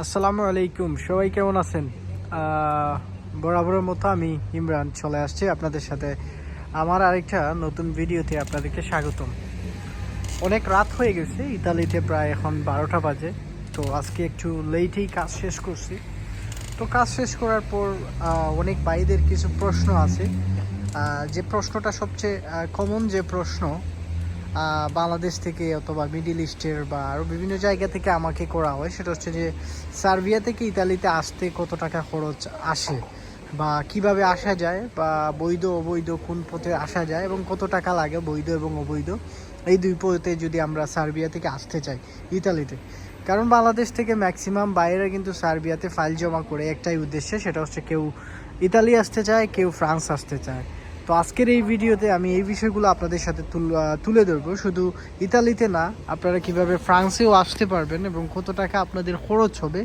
আসসালামু আলাইকুম, সবাই কেমন আছেন? বরাবরের মতো আমি ইমরান চলে আসছি আপনাদের সাথে আমার আরেকটা নতুন ভিডিওতে আপনাদেরকে স্বাগতম। অনেক রাত হয়ে গেছে, ইতালিতে প্রায় এখন 12টা বাজে। তো আজকে একটু লেটেই কাজ শেষ করছি। তো কাজ শেষ করার পর অনেক ভাইদের কিছু প্রশ্ন আছে। যে প্রশ্নটা সবচেয়ে কমন যে প্রশ্ন বাংলাদেশ থেকে অথবা মিডিল ইস্টের বা আরও বিভিন্ন জায়গা থেকে আমাকে করা হয়, সেটা হচ্ছে যে সার্বিয়া থেকে ইতালিতে আসতে কত টাকা খরচ আসে, বা কিভাবে আসা যায়, বা বৈধ অবৈধ কোন পথে আসা যায়, এবং কত টাকা লাগে বৈধ এবং অবৈধ এই দুই পথে যদি আমরা সার্বিয়া থেকে আসতে চাই ইতালিতে। কারণ বাংলাদেশ থেকে ম্যাক্সিমাম বাইরে কিন্তু সার্বিয়াতে ফাইল জমা করে একটাই উদ্দেশ্যে, সেটা হচ্ছে কেউ ইতালি আসতে চায়, কেউ ফ্রান্স আসতে চায়। তো আজকের এই ভিডিওতে আমি এই বিষয়গুলো আপনাদের সাথে তুলে ধরবো। শুধু ইতালিতে না, আপনারা কিভাবে ফ্রান্সেও আসতে পারবেন এবং কত টাকা আপনাদের খরচ হবে,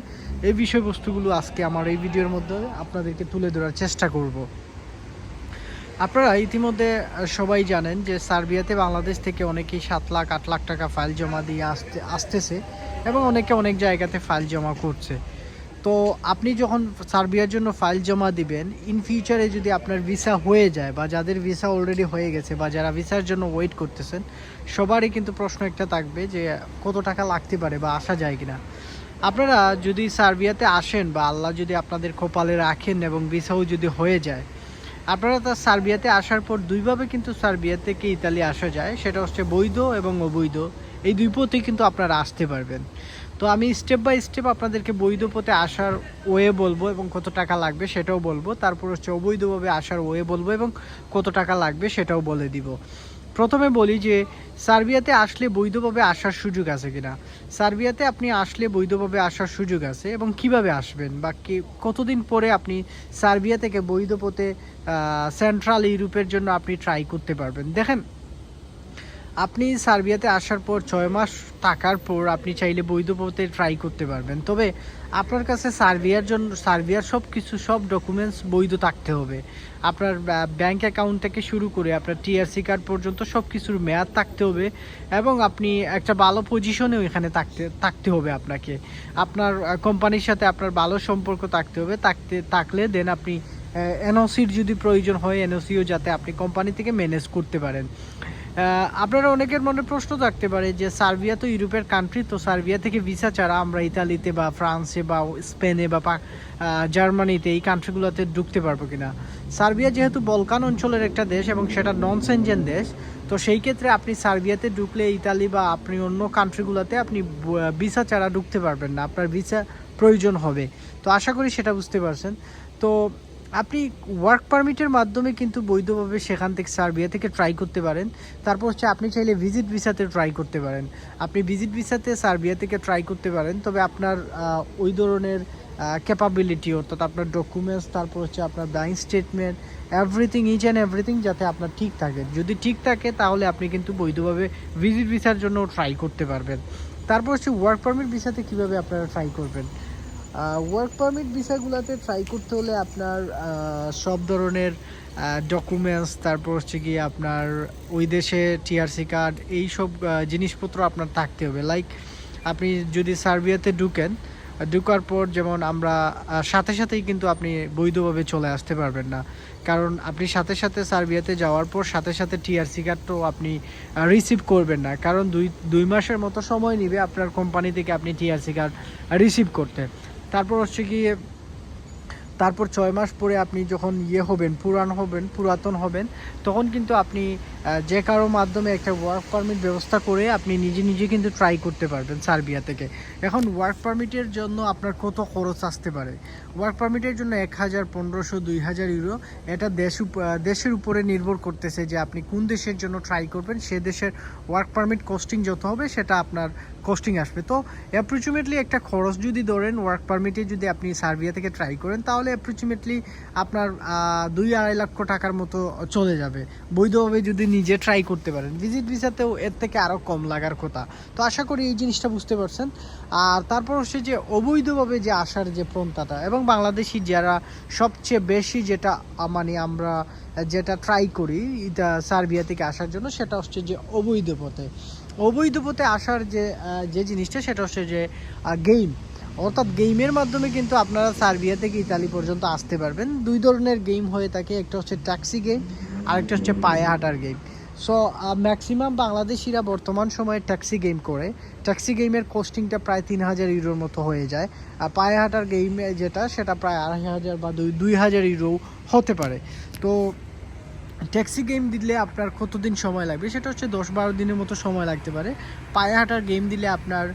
এই বিষয়বস্তুগুলো আজকে আমার এই ভিডিওর মধ্যে আপনাদেরকে তুলে ধরার চেষ্টা করব। আপনারা ইতিমধ্যে সবাই জানেন যে সার্বিয়াতে বাংলাদেশ থেকে অনেকেই 7 লাখ 8 লাখ টাকা ফাইল জমা দিয়ে আসতেছে এবং অনেকে অনেক জায়গাতে ফাইল জমা করছে। তো আপনি যখন সার্বিয়ার জন্য ফাইল জমা দিবেন, ইন ফিউচারে যদি আপনার ভিসা হয়ে যায়, বা যাদের ভিসা অলরেডি হয়ে গেছে, বা যারা ভিসার জন্য ওয়েট করতেছেন, সবারই কিন্তু প্রশ্ন একটা থাকবে যে কত টাকা লাগতে পারে বা আসা যায় কিনা। আপনারা যদি সার্বিয়াতে আসেন, বা আল্লাহ যদি আপনাদের কপালে রাখেন এবং ভিসাও যদি হয়ে যায়, আপনারা তার সার্বিয়াতে আসার পর দুইভাবে কিন্তু সার্বিয়া থেকে ইতালি আসা যায়। সেটা হচ্ছে বৈধ এবং অবৈধ, এই দুই পথেই কিন্তু আপনারা আসতে পারবেন। তো আমি স্টেপ বাই স্টেপ আপনাদেরকে বৈধ পথে আসার ওয়ে বলবো এবং কত টাকা লাগবে সেটাও বলবো। তারপর হচ্ছে অবৈধভাবে আসার ওয়ে বলবো এবং কত টাকা লাগবে সেটাও বলে দিব। প্রথমে বলি যে সার্বিয়াতে আসলে বৈধভাবে আসার সুযোগ আছে কিনা। সার্বিয়াতে আপনি আসলে বৈধভাবে আসার সুযোগ আছে, এবং কিভাবে আসবেন বা কতদিন পরে আপনি সার্বিয়া থেকে বৈধ পথে সেন্ট্রাল ইউরোপের জন্য আপনি ট্রাই করতে পারবেন। দেখেন, আপনি সার্বিয়াতে আসার পর 6 মাস থাকার পর আপনি চাইলে বৈধ পথে ট্রাই করতে পারবেন। তবে আপনার কাছে সার্বিয়ার সব ডকুমেন্টস বৈধ থাকতে হবে। আপনার ব্যাংক অ্যাকাউন্ট থেকে শুরু করে আপনার টিআরসি কার্ড পর্যন্ত সব কিছুর মেয়াদ থাকতে হবে, এবং আপনি একটা ভালো পজিশনেও এখানে থাকতে হবে আপনাকে। আপনার কোম্পানির সাথে আপনার ভালো সম্পর্ক থাকতে হবে। থাকলে দেন আপনি এনওসির যদি প্রয়োজন হয়, এনওসিও যাতে আপনি কোম্পানি থেকে ম্যানেজ করতে পারেন। আপনারা অনেকের মনে প্রশ্ন থাকতে পারে যে সার্বিয়া তো ইউরোপের কান্ট্রি, তো সার্বিয়া থেকে ভিসা ছাড়া আমরা ইতালিতে বা ফ্রান্সে বা স্পেনে বা জার্মানিতে এই কান্ট্রিগুলোতে ঢুকতে পারবো কিনা। সার্বিয়া যেহেতু বলকান অঞ্চলের একটা দেশ এবং সেটা নন সেনজেন দেশ, তো সেই ক্ষেত্রে আপনি সার্বিয়াতে ঢুকলে ইতালি বা আপনি অন্য কান্ট্রিগুলোতে আপনি ভিসা ছাড়া ঢুকতে পারবেন না, আপনার ভিসা প্রয়োজন হবে। তো আশা করি সেটা বুঝতে পারছেন। তো আপনি ওয়ার্ক পারমিটের মাধ্যমে কিন্তু বৈধভাবে সেখান থেকে সার্বিয়া থেকে ট্রাই করতে পারেন। তারপর হচ্ছে আপনি চাইলে ভিজিট ভিসাতে ট্রাই করতে পারেন। আপনি ভিজিট ভিসাতে সার্বিয়া থেকে ট্রাই করতে পারেন, তবে আপনার ওই ধরনের ক্যাপাবিলিটি, অর্থাৎ আপনার ডকুমেন্টস, তারপর হচ্ছে আপনার bank statement, each and everything যাতে আপনার ঠিক থাকে। যদি ঠিক থাকে তাহলে আপনি কিন্তু বৈধভাবে ভিজিট ভিসার জন্য ট্রাই করতে পারবেন। তারপর হচ্ছে ওয়ার্ক পারমিট ভিসাতে কীভাবে আপনারা ট্রাই করবেন। ওয়ার্ক পারমিট ভিসাগুলোতে ট্রাই করতে হলে আপনার সব ধরনের ডকুমেন্টস, তারপর হচ্ছে গিয়ে আপনার ওই দেশে টিআরসি কার্ড, এই সব জিনিসপত্র আপনার থাকতে হবে। লাইক আপনি যদি সার্বিয়াতে ঢুকার পর, যেমন আমরা সাথে সাথেই কিন্তু আপনি বৈধভাবে চলে আসতে পারবেন না, কারণ আপনি সাথে সাথে সার্বিয়াতে যাওয়ার পর সাথে সাথে টিআরসি কার্ডটাও আপনি রিসিভ করবেন না, কারণ দুই মাসের মতো সময় নেবে আপনার কোম্পানি থেকে আপনি টিআরসি কার্ড রিসিভ করতে। তারপর হচ্ছে গিয়ে 6 মাস পরে আপনি যখন পুরাতন হবেন, তখন কিন্তু আপনি যে কারো মাধ্যমে একটা ওয়ার্ক পারমিট ব্যবস্থা করে আপনি নিজে কিন্তু ট্রাই করতে পারবেন সার্বিয়া থেকে। এখন ওয়ার্ক পারমিটের জন্য আপনার কত খরচ আসতে পারে। ওয়ার্ক পারমিটের জন্য 1000, 1500, 2000 ইউরো, এটা দেশের উপরে নির্ভর করতেছে যে আপনি কোন দেশের জন্য ট্রাই করবেন। সে দেশের ওয়ার্ক পারমিট কস্টিং যত হবে সেটা আপনার কস্টিং আসবে। তো অ্যাপ্রক্সিমেটলি একটা খরচ যদি ধরেন, ওয়ার্ক পারমিটে যদি আপনি সার্বিয়া থেকে ট্রাই করেন, তাহলে অ্যাপ্রক্সিমেটলি আপনার 2-2.5 লক্ষ টাকার মতো চলে যাবে, বৈধভাবে যদি নিজে ট্রাই করতে পারেন। ভিজিট ভিসাতেও এর থেকে আরও কম লাগার কথা। তো আশা করি এই জিনিসটা বুঝতে পারছেন। আর তারপর হচ্ছে যে অবৈধভাবে যে আসার যে প্রবণতা, এবং বাংলাদেশি যারা সবচেয়ে বেশি আমরা যেটা ট্রাই করি এটা সার্বিয়া থেকে আসার জন্য, সেটা হচ্ছে যে অবৈধ পথে আসার যে জিনিসটা, সেটা হচ্ছে যে গেম। অর্থাৎ গেমের মাধ্যমে কিন্তু আপনারা সার্বিয়া থেকে ইতালি পর্যন্ত আসতে পারবেন। 2 ধরনের গেম হয়ে থাকে, একটা হচ্ছে ট্যাক্সি গেম, আরেকটা হচ্ছে পায়ে হাঁটার গেম। সো ম্যাক্সিমাম বাংলাদেশিরা বর্তমান সময়ে ট্যাক্সি গেম করে। ট্যাক্সি গেমের কস্টিংটা প্রায় 3000 ইউরোর মতো হয়ে যায়, আর পায়ে হাঁটার গেম যেটা সেটা প্রায় 2500 বা 2000 ইউরো হতে পারে। তো ট্যাক্সি গেম দিলে আপনার কতদিন সময় লাগবে, সেটা হচ্ছে 10-12 দিনের মতো সময় লাগতে পারে। পায়ে হাঁটার গেম দিলে আপনার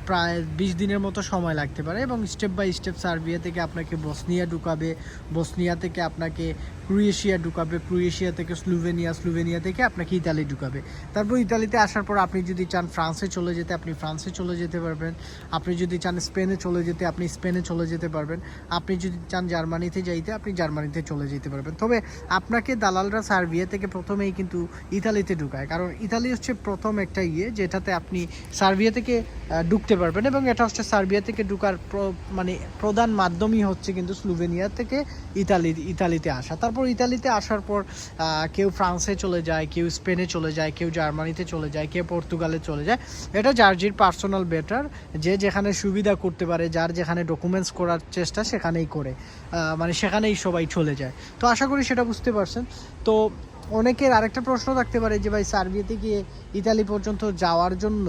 প্রায় 20 দিনের মতো সময় লাগতে পারে, এবং স্টেপ বাই স্টেপ সার্বিয়া থেকে আপনাকে বসনিয়া ঢুকাবে, বসনিয়া থেকে আপনাকে ক্রোয়েশিয়া ঢুকাবে, ক্রোয়েশিয়া থেকে স্লোভেনিয়া, স্লোভেনিয়া থেকে আপনাকে ইতালি ঢুকাবে। তারপর ইতালিতে আসার পর আপনি যদি চান ফ্রান্সে চলে যেতে, আপনি ফ্রান্সে চলে যেতে পারবেন। আপনি যদি চান স্পেনে চলে যেতে, আপনি স্পেনে চলে যেতে পারবেন। আপনি যদি চান জার্মানিতে যাইতে, আপনি জার্মানিতে চলে যেতে পারবেন। তবে আপনাকে দালালরা সার্বিয়া থেকে প্রথমেই কিন্তু ইতালিতে ঢুকায়, কারণ ইতালি হচ্ছে প্রথম একটা যেটাতে আপনি সার্বিয়া থেকে ঢুকতে পারবেন, এবং এটা হচ্ছে সার্বিয়া থেকে ঢুকার মানে প্রধান মাধ্যমই হচ্ছে কিন্তু স্লোভেনিয়া থেকে ইতালিতে আসা। তারপর ইতালিতে আসার পর কেউ ফ্রান্সে চলে যায়, কেউ স্পেনে চলে যায়, কেউ জার্মানিতে চলে যায়, কেউ পর্তুগালে চলে যায়। এটা যার যার পার্সোনাল বেটার, যে যেখানে সুবিধা করতে পারে, যার যেখানে ডকুমেন্টস করার চেষ্টা সেখানেই করে, মানে সেখানেই সবাই চলে যায়। তো আশা করি সেটা বুঝতে পারছেন। তো অনেকের আরেকটা প্রশ্ন থাকতে পারে যে ভাই, সার্বিয়াতে গিয়ে ইতালি পর্যন্ত যাওয়ার জন্য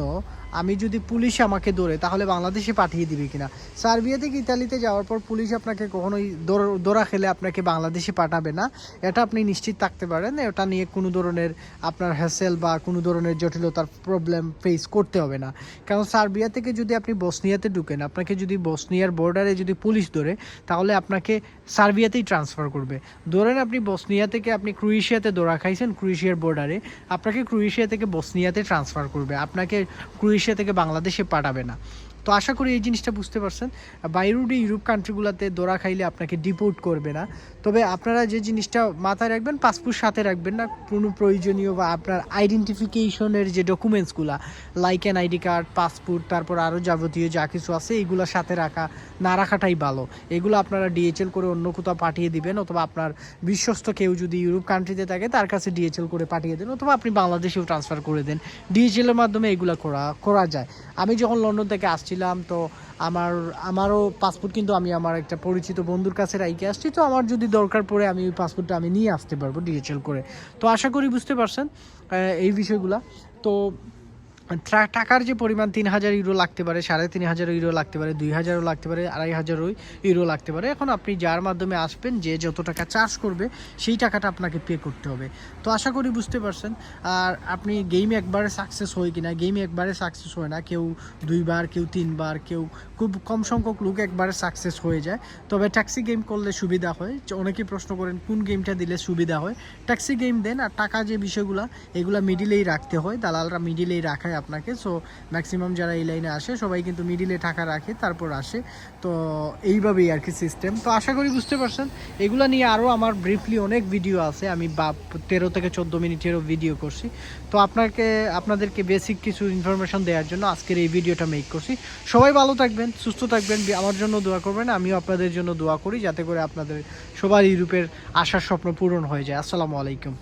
আমি যদি পুলিশ আমাকে ধরে তাহলে বাংলাদেশে পাঠিয়ে দিবে কিনা। সার্বিয়া থেকে ইতালিতে যাওয়ার পর পুলিশ আপনাকে কখনোই দৌড়া খেলে আপনাকে বাংলাদেশে পাঠাবে না, এটা আপনি নিশ্চিত থাকতে পারেন। এটা নিয়ে কোনো ধরনের আপনার হ্যাসেল বা কোনো ধরনের জটিলতার প্রবলেম ফেস করতে হবে না। কারণ সার্বিয়া থেকে যদি আপনি বসনিয়াতে ঢুকেন, আপনাকে যদি বসনিয়ার বর্ডারে যদি পুলিশ ধরে, তাহলে আপনাকে সার্বিয়াতেই ট্রান্সফার করবে। ধরেন আপনি বসনিয়া থেকে আপনি ক্রোয়েশিয়াতে দৌড়া খাইছেন, ক্রোয়েশিয়ার বর্ডারে আপনাকে ক্রোয়েশিয়া থেকে বসনিয়াতে ট্রান্সফার করবে, আপনাকে ক্রোয়েশিয়া থেকে বাংলাদেশে পাঠাবে না। তো আশা করি এই জিনিসটা বুঝতে পারছেন। বাইরুডি ইউরোপ কান্ট্রিগুলোতে দৌড়া খাইলে আপনাকে ডিপোর্ট করবে না। তবে আপনারা যে জিনিসটা মাথায় রাখবেন, পাসপোর্ট সাথে রাখবেন না, কোনো প্রয়োজনীয় বা আপনার আইডেন্টিফিকেশনের যে ডকুমেন্টসগুলো like an ID card, passport, তারপর আরও যাবতীয় যা কিছু আছে এইগুলো সাথে না রাখাটাই ভালো। এগুলো আপনারা ডিএচএল করে অন্য কোথাও পাঠিয়ে দিবেন, অথবা আপনার বিশ্বস্ত কেউ যদি ইউরোপ কান্ট্রিতে থাকে তার কাছে ডিএচএল করে পাঠিয়ে দেন, অথবা আপনি বাংলাদেশেও ট্রান্সফার করে দেন। ডিএচএলের মাধ্যমে এগুলো করা যায়। আমি যখন লন্ডন থেকে আসছিলাম, তো আমারও পাসপোর্ট কিন্তু আমি আমার একটা পরিচিত বন্ধুর কাছে রাইখে আসছি। তো আমার যদি দরকার পড়ে আমি ওই পাসপোর্টটা আমি নিয়ে আসতে পারবো ডিএচএল করে। তো আশা করি বুঝতে পারছেন এই বিষয়গুলো। তো টাকার যে পরিমাণ 3000 ইউরো লাগতে পারে, 3500 ইউরো লাগতে পারে, 2000ও লাগতে পারে, 2500 ইউরো লাগতে পারে। এখন আপনি যার মাধ্যমে আসবেন, যে যত টাকা চার্জ করবে সেই টাকাটা আপনাকে পে করতে হবে। তো আশা করি বুঝতে পারছেন। আর আপনি গেমে একবারে সাকসেস হয় কিনা, গেমে একবারে সাকসেস হয় না, কেউ 2 বার, কেউ 3 বার, কেউ খুব কম সংখ্যক লোক একবারে সাকসেস হয়ে যায়। তবে ট্যাক্সি গেম করলে সুবিধা হয়। অনেকেই প্রশ্ন করেন কোন গেমটা দিলে সুবিধা হয়। ট্যাক্সি গেম দেন, আর টাকা যে বিষয়গুলো এগুলো মিডিলেই রাখতে হয়, দালালরা মিডিলেই রাখায় আপনাকে। সো ম্যাক্সিমাম যারা এই লাইনে আসে সবাই কিন্তু মিডিলে টাকা রাখে তারপর আসে। তো এইভাবেই আর কি সিস্টেম। তো আশা করি বুঝতে পারছেন। এগুলো নিয়ে আরও আমার ব্রিফলি অনেক ভিডিও আছে, আমি 13 থেকে 14 মিনিটেরও ভিডিও করছি। তো আপনাদেরকে বেসিক কিছু ইনফরমেশন দেওয়ার জন্য আজকের এই ভিডিওটা মেক করছি। সবাই ভালো থাকবেন, সুস্থ থাকবেন, আমার জন্য দোয়া করবেন, আমিও আপনাদের জন্য দোয়া করি যাতে করে আপনাদের সবার ইউরোপের আসার স্বপ্ন পূরণ হয়ে যায়। আসসালামু আলাইকুম।